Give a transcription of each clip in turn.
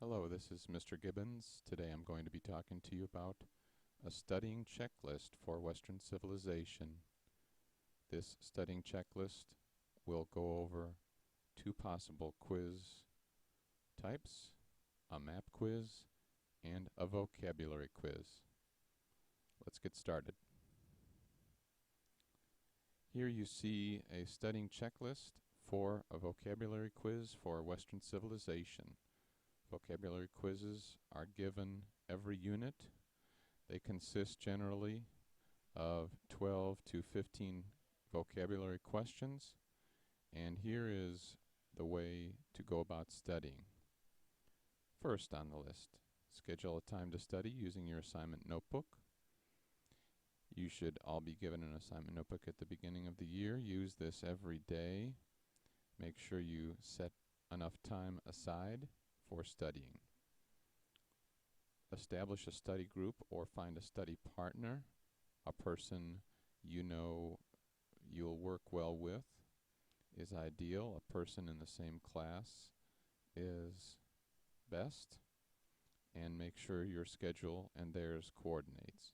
Hello, this is Mr. Gibbons. Today I'm going to be talking to you about a studying checklist for Western civilization. This studying checklist will go over two possible quiz types, a map quiz and a vocabulary quiz. Let's get started. Here you see a studying checklist for a vocabulary quiz for Western civilization. Vocabulary quizzes are given every unit. They consist generally of 12 to 15 vocabulary questions, and here is the way to go about studying. First on the list, schedule a time to study using your assignment notebook. You should all be given an assignment notebook at the beginning of the year. Use this every day. Make sure you set enough time aside for studying. Establish a study group or find a study partner, a person you know you'll work well with is ideal. A person in the same class is best, and make sure your schedule and theirs coordinates.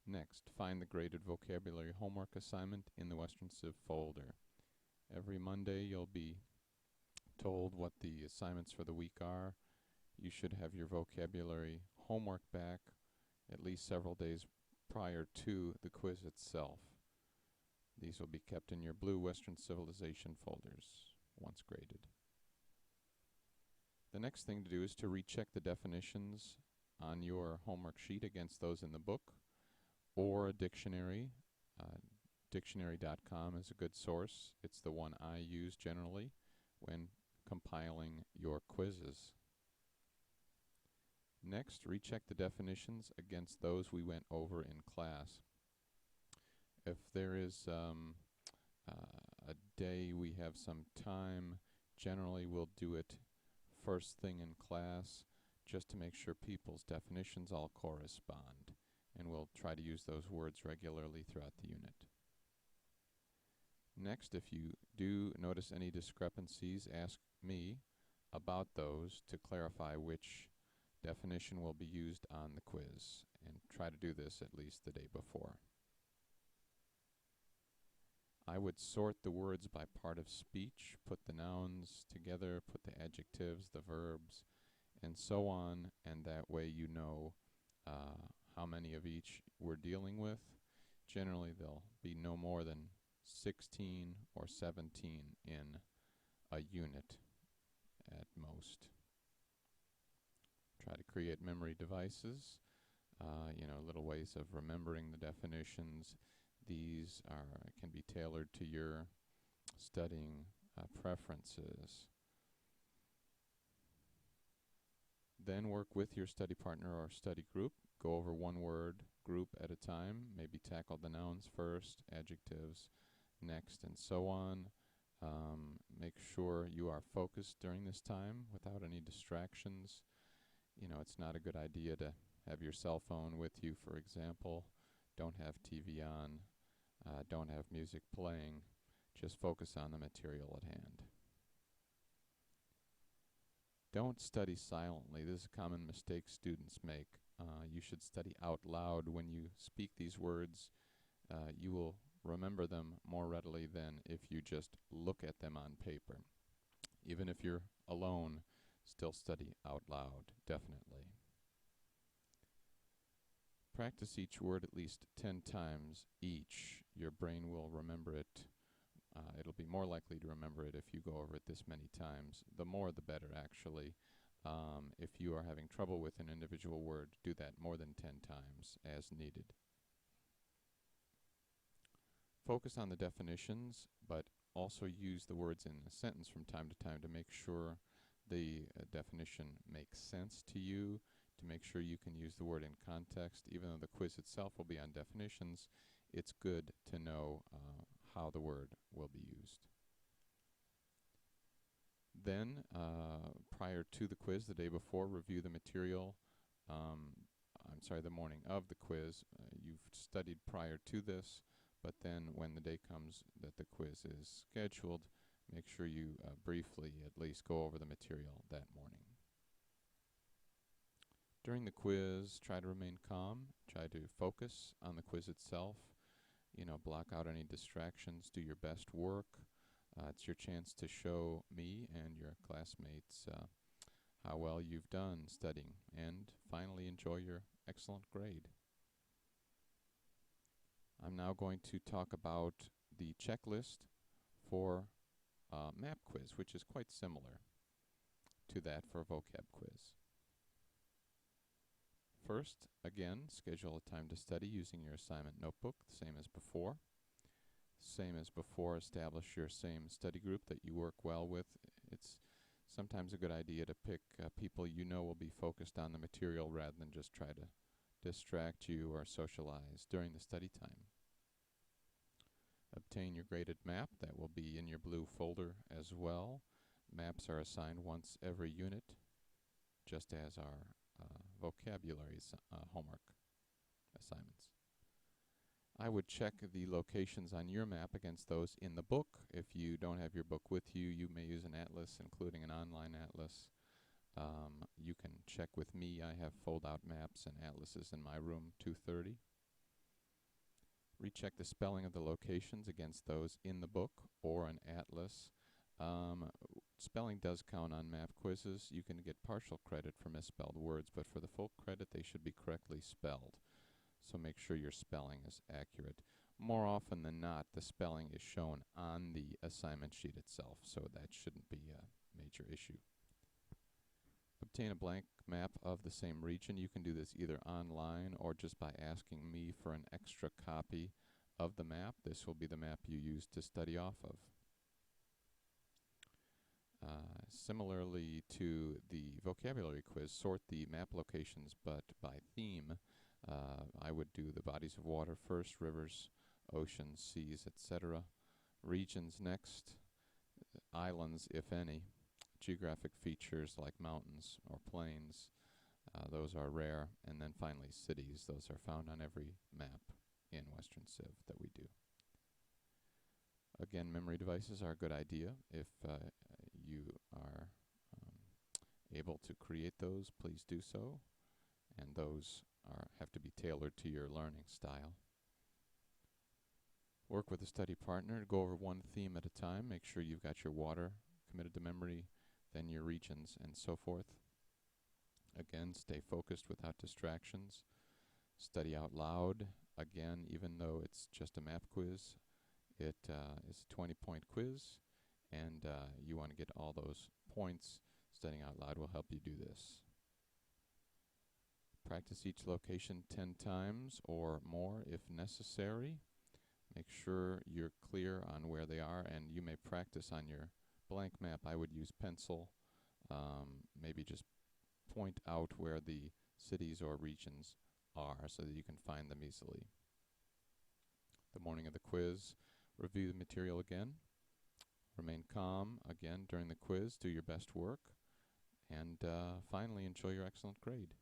Next, find the graded vocabulary homework assignment in the Western Civ folder. Every Monday you'll be told what the assignments for the week are. You should have your vocabulary homework back at least several days prior to the quiz itself. These will be kept in your blue Western Civilization folders once graded. The next thing to do is to recheck the definitions on your homework sheet against those in the book or a dictionary. Dictionary.com is a good source. It's the one I use generally when compiling your quizzes. Next, recheck the definitions against those we went over in class. If there is a day we have some time, generally we'll do it first thing in class just to make sure people's definitions all correspond, and we'll try to use those words regularly throughout the unit. Next, if you do notice any discrepancies, ask me about those to clarify which definition will be used on the quiz, and try to do this at least the day before. I would sort the words by part of speech, put the nouns together, put the adjectives, the verbs, and so on, and that way you know how many of each we're dealing with. Generally there'll be no more than 16 or 17 in a unit at most. Try to create memory devices, little ways of remembering the definitions. These can be tailored to your studying preferences. Then work with your study partner or study group. Go over one word group at a time. Maybe tackle the nouns first, adjectives next, and so on. Make sure you are focused during this time without any distractions. It's not a good idea to have your cell phone with you, for example. Don't have TV on. Don't have music playing. Just focus on the material at hand. Don't study silently. This is a common mistake students make. You should study out loud. When you speak these words, you will remember them more readily than if you just look at them on paper. Even if you're alone, still study out loud, definitely. Practice each word at least 10 times each. Your brain will remember it. It'll be more likely to remember it if you go over it this many times. The more the better, actually. If you are having trouble with an individual word, do that more than 10 times as needed. Focus on the definitions, but also use the words in a sentence from time to time to make sure the definition makes sense to you, to make sure you can use the word in context. Even though the quiz itself will be on definitions, it's good to know how the word will be used. Then, prior to the quiz, the day before, review the material. The morning of the quiz. You've studied prior to this, but then when the day comes that the quiz is scheduled, make sure you briefly at least go over the material that morning. During the quiz, try to remain calm, try to focus on the quiz itself, block out any distractions, do your best work. It's your chance to show me and your classmates how well you've done studying, and finally enjoy your excellent grade. I'm now going to talk about the checklist for map quiz, which is quite similar to that for a vocab quiz. First, again, schedule a time to study using your assignment notebook, same as before. Same as before, establish your same study group that you work well with. It's sometimes a good idea to pick people you know will be focused on the material rather than just try to distract you or socialize during the study time. Obtain your graded map. That will be in your blue folder as well. Maps are assigned once every unit, just as our vocabulary homework assignments. I would check the locations on your map against those in the book. If you don't have your book with you, you may use an atlas, including an online atlas. You can check with me. I have fold-out maps and atlases in my room, 230. Recheck the spelling of the locations against those in the book or an atlas. Spelling does count on map quizzes. You can get partial credit for misspelled words, but for the full credit they should be correctly spelled. So make sure your spelling is accurate. More often than not, the spelling is shown on the assignment sheet itself, so that shouldn't be a major issue. Obtain a blank map of the same region. You can do this either online or just by asking me for an extra copy of the map. This will be the map you use to study off of. Similarly to the vocabulary quiz, sort the map locations but by theme. I would do the bodies of water first, rivers, oceans, seas, etc. Regions next, islands, if any. Geographic features like mountains or plains, those are rare. And then finally cities, those are found on every map in Western Civ that we do. Again, memory devices are a good idea. If you are able to create those, please do so. And those have to be tailored to your learning style. Work with a study partner to go over one theme at a time. Make sure you've got your water committed to memory, then your regions, and so forth. Again, stay focused without distractions. Study out loud. Again, even though it's just a map quiz, it is a 20-point quiz, and you want to get all those points. Studying out loud will help you do this. Practice each location 10 times or more if necessary. Make sure you're clear on where they are, and you may practice on your blank map. I would use pencil. Maybe just point out where the cities or regions are so that you can find them easily. The morning of the quiz, review the material again. Remain calm again during the quiz. Do your best work. And finally, enjoy your excellent grade.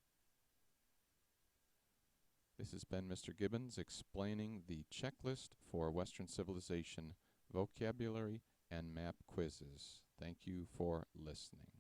This has been Mr. Gibbons explaining the checklist for Western Civilization vocabulary and map quizzes. Thank you for listening.